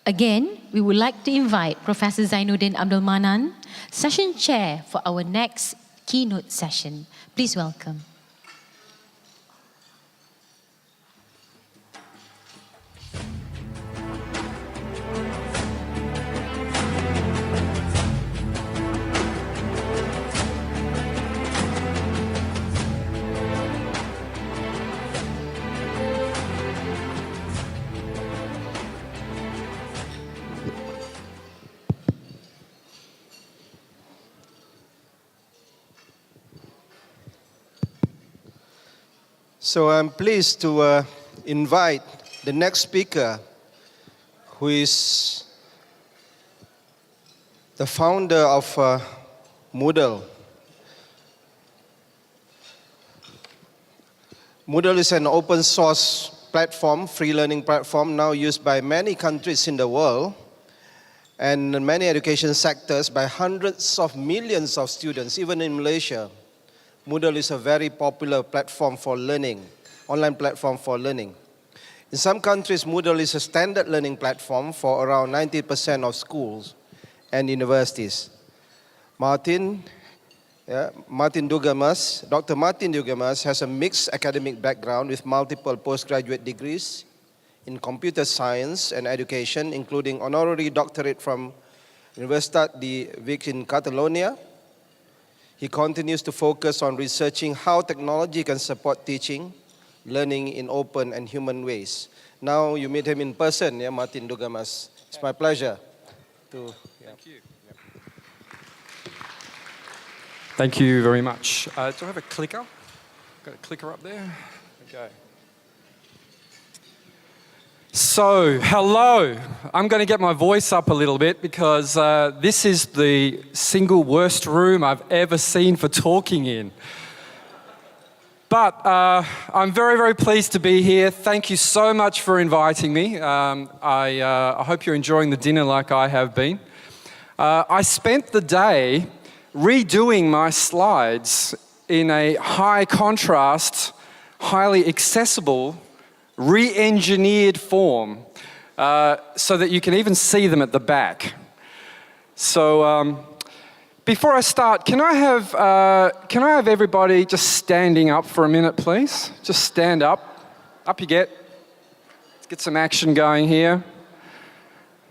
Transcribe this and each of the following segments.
Again, we would like to invite Professor Zainuddin Abdul Manan, Session Chair for our next keynote session. Please welcome. So I'm pleased to invite the next speaker, who is the founder of Moodle. Moodle is an open source platform, free learning platform, now used by many countries in the world and in many education sectors by hundreds of millions of students, even in Malaysia. Moodle is a very popular platform for learning, online platform for learning. In some countries, Moodle is a standard learning platform for around 90% of schools and universities. Dr. Martin Dougiamas has a mixed academic background with multiple postgraduate degrees in computer science and education, including honorary doctorate from Universitat de Vic in Catalonia. He continues to focus on researching how technology can support teaching, learning in open and human ways. Now you meet him in person, Martin Dougiamas. It's my pleasure to... Thank you. Thank you very much. Do I have a clicker? Got a clicker up there? Okay. So, hello. I'm going to get my voice up a little bit because this is the single worst room I've ever seen for talking in. But I'm very, very pleased to be here. Thank you so much for inviting me. I hope you're enjoying the dinner like I have been. I spent the day redoing my slides in a high contrast, highly accessible, re-engineered form so that you can even see them at the back. So before I start, can I have everybody just standing up for a minute, please? Just stand up. Up you get. Let's get some action going here.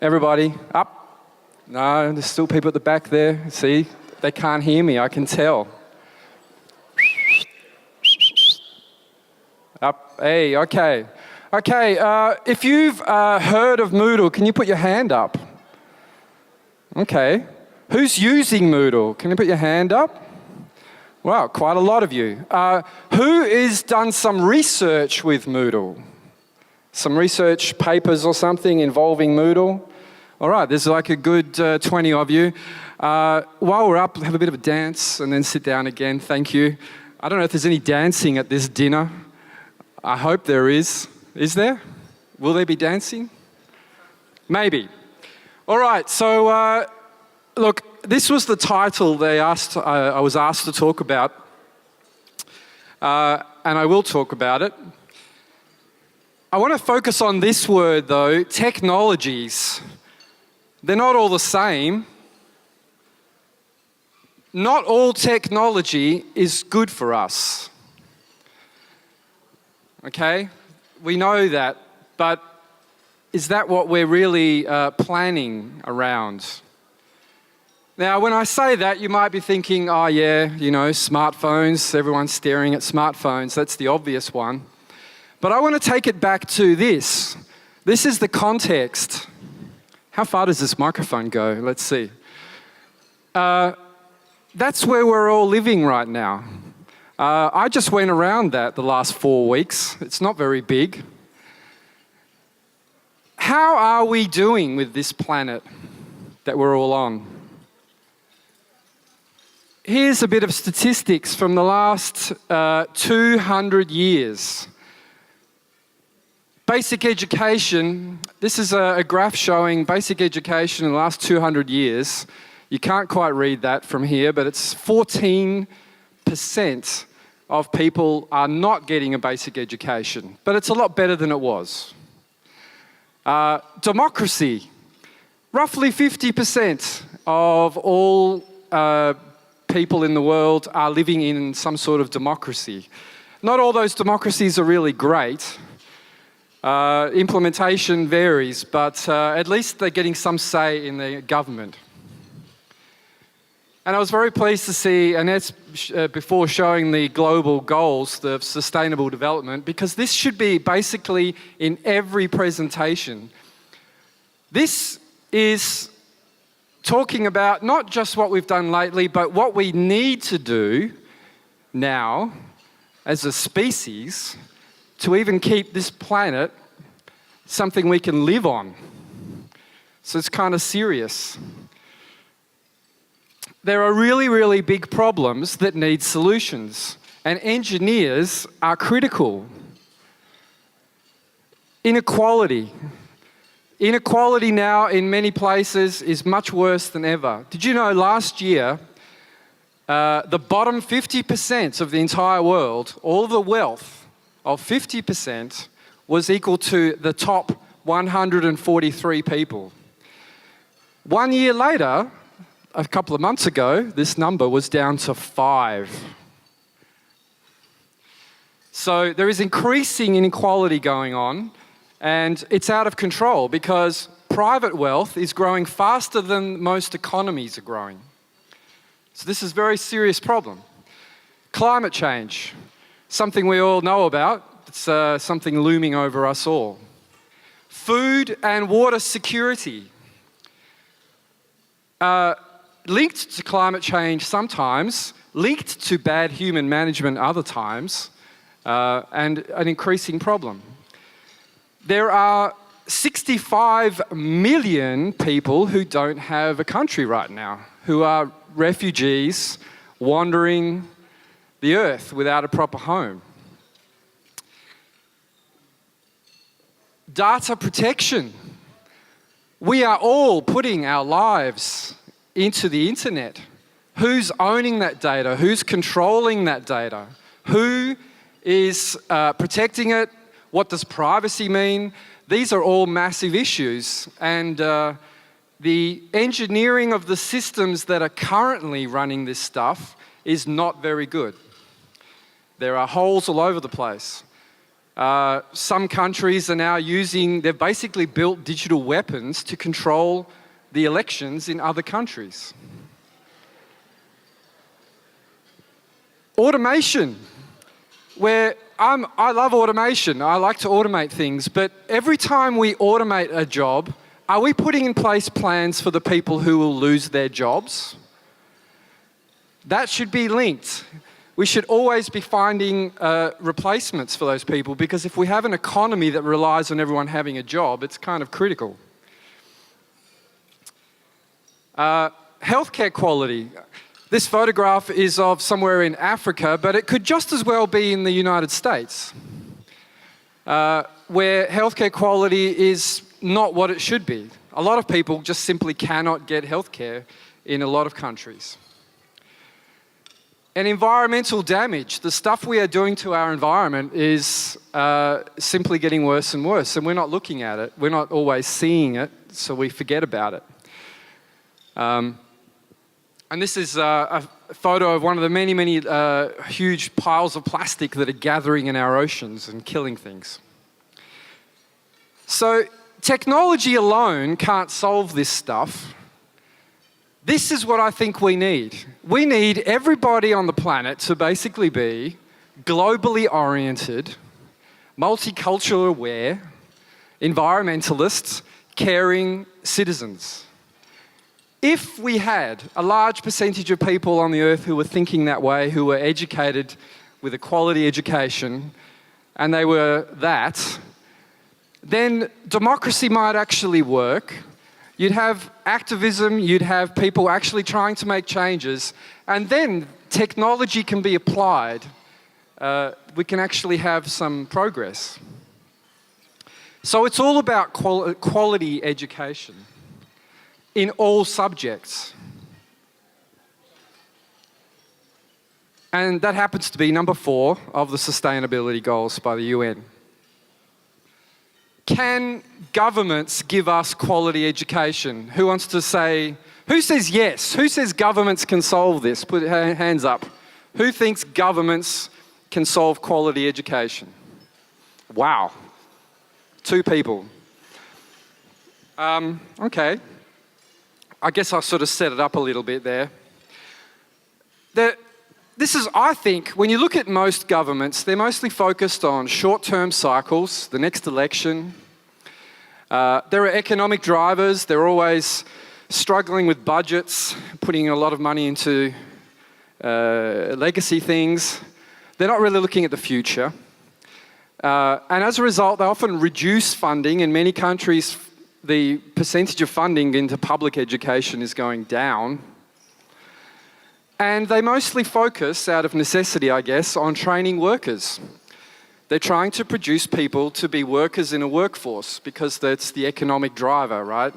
Everybody, up. No, there's still people at the back there. See, they can't hear me, I can tell. Up, hey, okay. Okay, if you've heard of Moodle, can you put your hand up? Okay. Who's using Moodle? Can you put your hand up? Wow, quite a lot of you. Who has done some research with Moodle? Some research papers or something involving Moodle? All right, there's like a good 20 of you. While we're up, have a bit of a dance and then sit down again. Thank you. I don't know if there's any dancing at this dinner. I hope there is. Is there? Will there be dancing? Maybe. All right, so look, this was the title I was asked to talk about, and I will talk about it. I want to focus on this word though, technologies. They're not all the same. Not all technology is good for us. Okay? We know that, but is that what we're really planning around? Now, when I say that, you might be thinking, oh yeah, you know, smartphones, everyone's staring at smartphones, that's the obvious one. But I want to take it back to this. This is the context. How far does this microphone go? Let's see. That's where we're all living right now. I just went around that the last 4 weeks. It's not very big. How are we doing with this planet that we're all on? Here's a bit of statistics from the last 200 years. Basic education, this is a graph showing basic education in the last 200 years. You can't quite read that from here, but it's 14% of people are not getting a basic education. But it's a lot better than it was. Democracy, Roughly 50% of all people in the world are living in some sort of democracy. Not all those democracies are really great. Implementation varies, but at least they're getting some say in the government. And I was very pleased to see Annette, before showing the global goals, the sustainable development, because this should be basically in every presentation. This is talking about not just what we've done lately, but what we need to do now as a species to even keep this planet something we can live on. So it's kind of serious. There are really, really big problems that need solutions, and engineers are critical. Inequality. Inequality now in many places is much worse than ever. Did you know last year, the bottom 50% of the entire world, all the wealth of 50% was equal to the top 143 people. 1 year later, a couple of months ago, this number was down to 5. So there is increasing inequality going on, and it's out of control because private wealth is growing faster than most economies are growing. So this is a very serious problem. Climate change, something we all know about. It's something looming over us all. Food and water security. Linked to climate change sometimes, linked to bad human management other times, and an increasing problem. There are 65 million people who don't have a country right now, who are refugees wandering the earth without a proper home. Data protection. We are all putting our lives into the internet. Who's owning that data? Who's controlling that data? Who is protecting it? What does privacy mean? These are all massive issues, and the engineering of the systems that are currently running this stuff is not very good. There are holes all over the place. Some countries are now they've basically built digital weapons to control the elections in other countries. Automation, where I love automation. I like to automate things, but every time we automate a job, are we putting in place plans for the people who will lose their jobs? That should be linked. We should always be finding replacements for those people, because if we have an economy that relies on everyone having a job, it's kind of critical. Healthcare quality. This photograph is of somewhere in Africa, but it could just as well be in the United States, where healthcare quality is not what it should be. A lot of people just simply cannot get healthcare in a lot of countries. And environmental damage. The stuff we are doing to our environment is simply getting worse and worse, and we're not looking at it. We're not always seeing it, so we forget about it. And this is a photo of one of the many, many huge piles of plastic that are gathering in our oceans and killing things. So technology alone can't solve this stuff. This is what I think we need. We need everybody on the planet to basically be globally oriented, multicultural aware, environmentalists, caring citizens. If we had a large percentage of people on the earth who were thinking that way, who were educated with a quality education, and they were that, then democracy might actually work. You'd have activism, you'd have people actually trying to make changes, and then technology can be applied. We can actually have some progress. So it's all about quality education in all subjects. And that happens to be number 4 of the sustainability goals by the UN. can governments give us quality education? Who wants to say, who says yes? Who says governments can solve this? Put hands up. Who thinks governments can solve quality education? Wow. 2 people. Okay. I guess I sort of set it up a little bit there. This is, I think, when you look at most governments, they're mostly focused on short-term cycles, the next election. There are economic drivers. They're always struggling with budgets, putting a lot of money into legacy things. They're not really looking at the future. And as a result, they often reduce funding. In many countries, the percentage of funding into public education is going down. And they mostly focus, out of necessity, I guess, on training workers. They're trying to produce people to be workers in a workforce because that's the economic driver, right?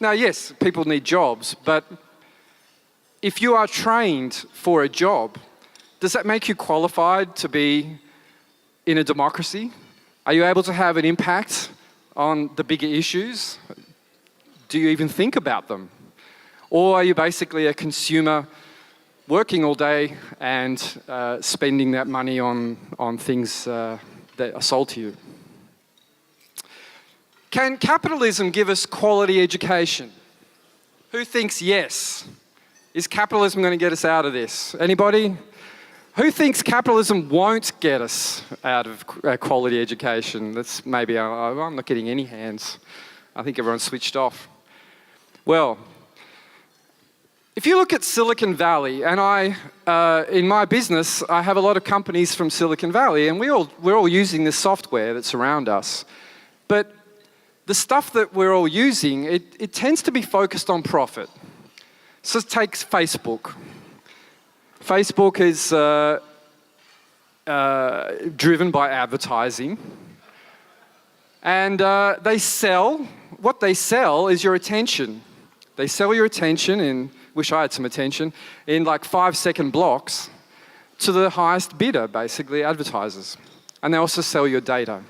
Now, yes, people need jobs, but if you are trained for a job, does that make you qualified to be in a democracy? Are you able to have an impact on the bigger issues? Do you even think about them? Or are you basically a consumer working all day and spending that money on things that are sold to you? Can capitalism give us quality education? Who thinks yes? Is capitalism going to get us out of this? Anybody? Who thinks capitalism won't get us out of quality education? That's maybe, I'm not getting any hands. I think everyone's switched off. Well, if you look at Silicon Valley, and in my business, I have a lot of companies from Silicon Valley, and we're all using this software that's around us. But the stuff that we're all using, it tends to be focused on profit. So take Facebook. Facebook is driven by advertising. And what they sell is your attention. They sell your attention in, wish I had some attention, in like 5-second blocks to the highest bidder, basically, advertisers. And they also sell your data.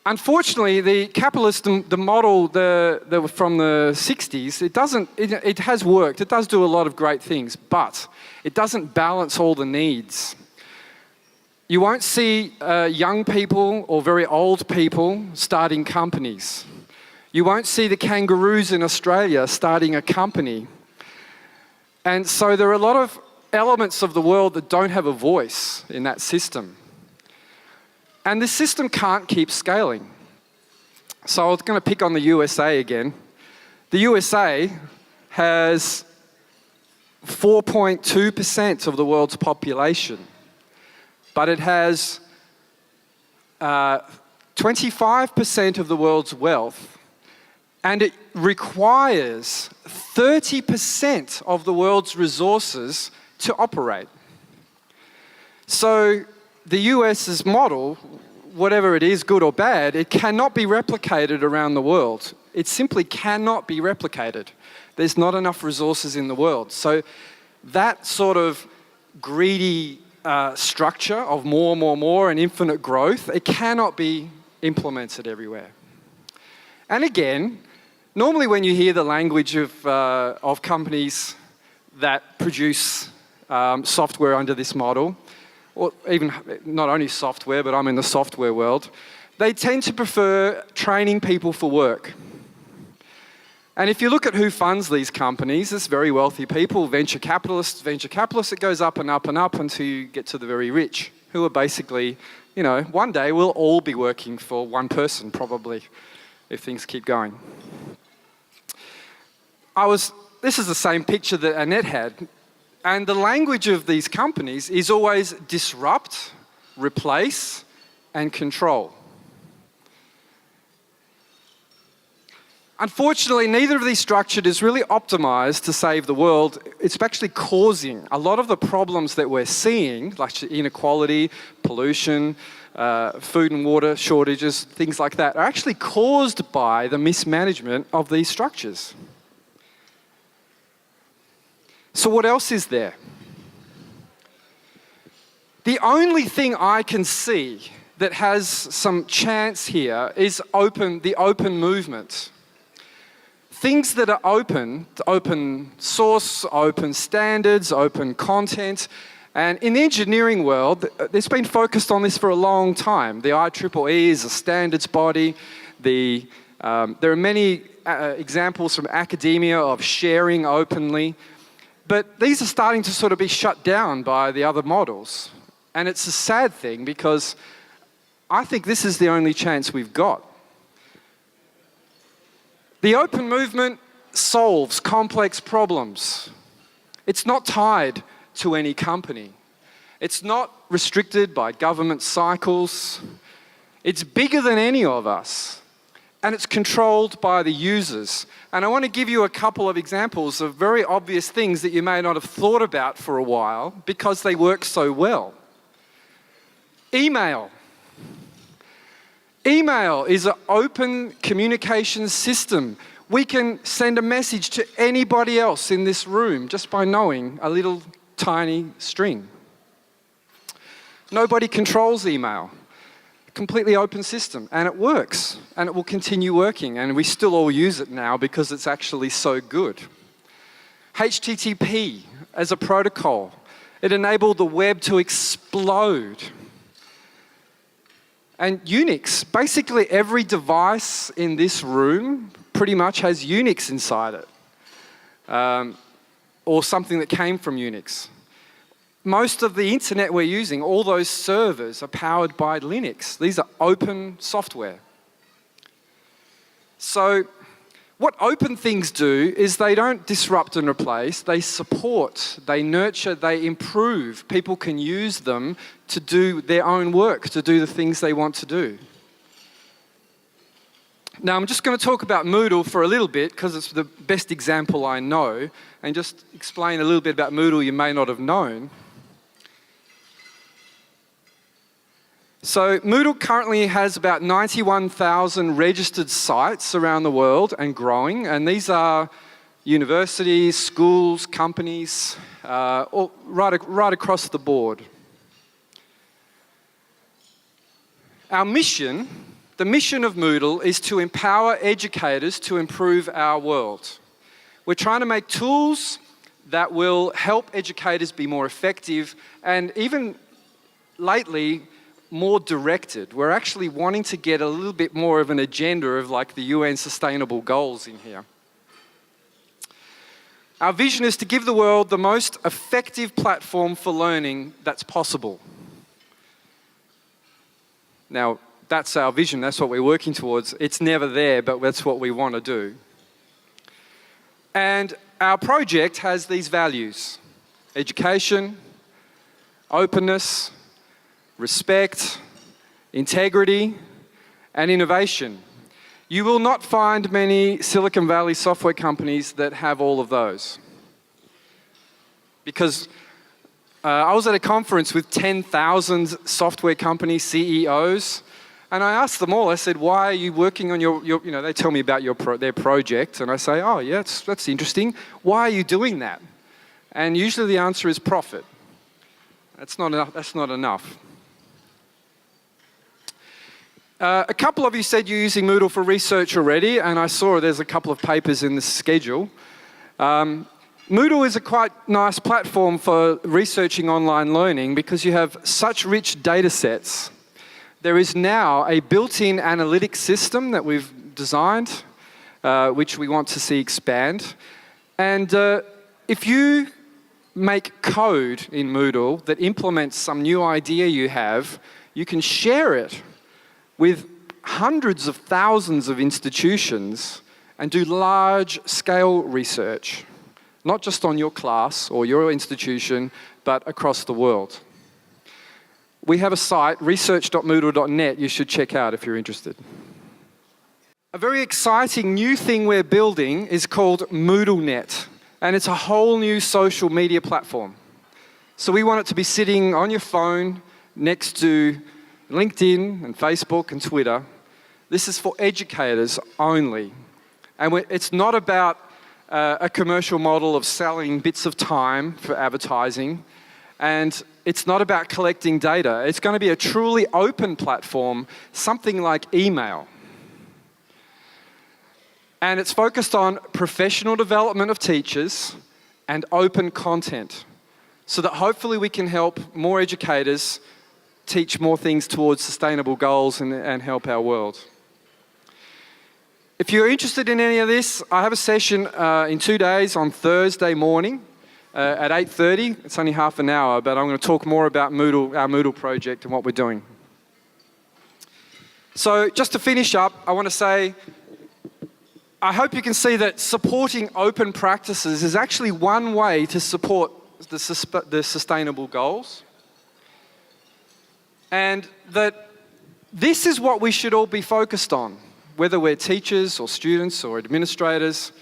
Unfortunately, the capitalism, the model from the 60s, it has worked. It does do a lot of great things, but it doesn't balance all the needs. You won't see young people or very old people starting companies. You won't see the kangaroos in Australia starting a company. And so there are a lot of elements of the world that don't have a voice in that system. And this system can't keep scaling. So I was going to pick on the USA again. The USA has 4.2% of the world's population, but it has 25% of the world's wealth, and it requires 30% of the world's resources to operate. So the US's model, whatever it is, good or bad, it cannot be replicated around the world. It simply cannot be replicated. There's not enough resources in the world. So that sort of greedy structure of more, and infinite growth, it cannot be implemented everywhere. And again, normally when you hear the language of companies that produce software under this model, or even not only software, but I'm in the software world, they tend to prefer training people for work. And if you look at who funds these companies, it's very wealthy people, venture capitalists, it goes up and up and up until you get to the very rich, who are basically, one day we'll all be working for one person, probably, if things keep going. This is the same picture that Annette had. And the language of these companies is always disrupt, replace, and control. Unfortunately, neither of these structures is really optimized to save the world. It's actually causing a lot of the problems that we're seeing, like inequality, pollution, food and water shortages, things like that, are actually caused by the mismanagement of these structures. So what else is there? The only thing I can see that has some chance here is the open movement. Things that are open source, open standards, open content. And in the engineering world, it's been focused on this for a long time. The IEEE is a standards body. There are many examples from academia of sharing openly. But these are starting to sort of be shut down by the other models. And it's a sad thing because I think this is the only chance we've got. The open movement solves complex problems. It's not tied to any company. It's not restricted by government cycles. It's bigger than any of us. And it's controlled by the users. And I want to give you a couple of examples of very obvious things that you may not have thought about for a while because they work so well. Email. Email is an open communication system. We can send a message to anybody else in this room just by knowing a little tiny string. Nobody controls email. Completely open system, and it works, and it will continue working, and we still all use it now because it's actually so good. HTTP as a protocol, it enabled the web to explode. And Unix, basically every device in this room pretty much has Unix inside it, or something that came from Unix. Most of the internet we're using, all those servers are powered by Linux. These are open software. So what open things do is they don't disrupt and replace, they support, they nurture, they improve. People can use them to do their own work, to do the things they want to do. Now I'm just going to talk about Moodle for a little bit because it's the best example I know, and just explain a little bit about Moodle you may not have known. So Moodle currently has about 91,000 registered sites around the world and growing, and these are universities, schools, companies, all right across the board. Our mission, the mission of Moodle, is to empower educators to improve our world. We're trying to make tools that will help educators be more effective and even lately more directed. We're actually wanting to get a little bit more of an agenda of like the UN Sustainable Goals in here. Our vision is to give the world the most effective platform for learning that's possible. Now, that's our vision, that's what we're working towards. It's never there, but that's what we want to do. And our project has these values: education, openness, respect, integrity, and innovation. You will not find many Silicon Valley software companies that have all of those. Because I was at a conference with 10,000 software company CEOs, and I asked them all, I said, why are you working on they tell me about their project, and I say, oh yeah, that's interesting. Why are you doing that? And usually the answer is profit. That's not enough. A couple of you said you're using Moodle for research already, and I saw there's a couple of papers in the schedule. Moodle is a quite nice platform for researching online learning because you have such rich data sets. There is now a built-in analytics system that we've designed, which we want to see expand. And if you make code in Moodle that implements some new idea you have, you can share it with hundreds of thousands of institutions and do large-scale research, not just on your class or your institution, but across the world. We have a site, research.moodle.net, you should check out if you're interested. A very exciting new thing we're building is called MoodleNet, and it's a whole new social media platform. So we want it to be sitting on your phone next to LinkedIn and Facebook and Twitter. This is for educators only. And it's not about a commercial model of selling bits of time for advertising. And it's not about collecting data. It's going to be a truly open platform, something like email. And it's focused on professional development of teachers and open content, so that hopefully we can help more educators teach more things towards sustainable goals and help our world. If you're interested in any of this, I have a session in 2 days on Thursday morning at 8:30. It's only half an hour, but I'm going to talk more about Moodle, our Moodle project and what we're doing. So just to finish up, I want to say, I hope you can see that supporting open practices is actually one way to support the sustainable goals. And that this is what we should all be focused on, whether we're teachers or students or administrators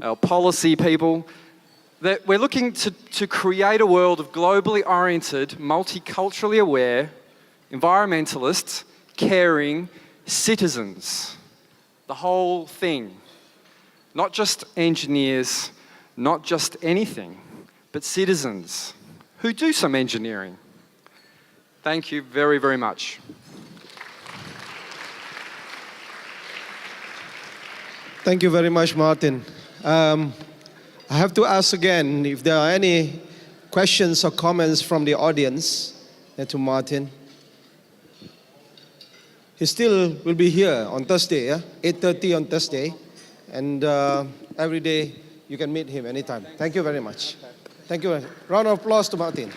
or policy people, that we're looking to create a world of globally oriented, multiculturally aware, environmentalists, caring citizens. The whole thing. Not just engineers, not just anything, but citizens who do some engineering. Thank you very, very much. Thank you very much, Martin. I have to ask again if there are any questions or comments from the audience to Martin. He still will be here on Thursday, yeah? 8:30 on Thursday. And every day you can meet him anytime. Thank you very much. Thank you. Round of applause to Martin.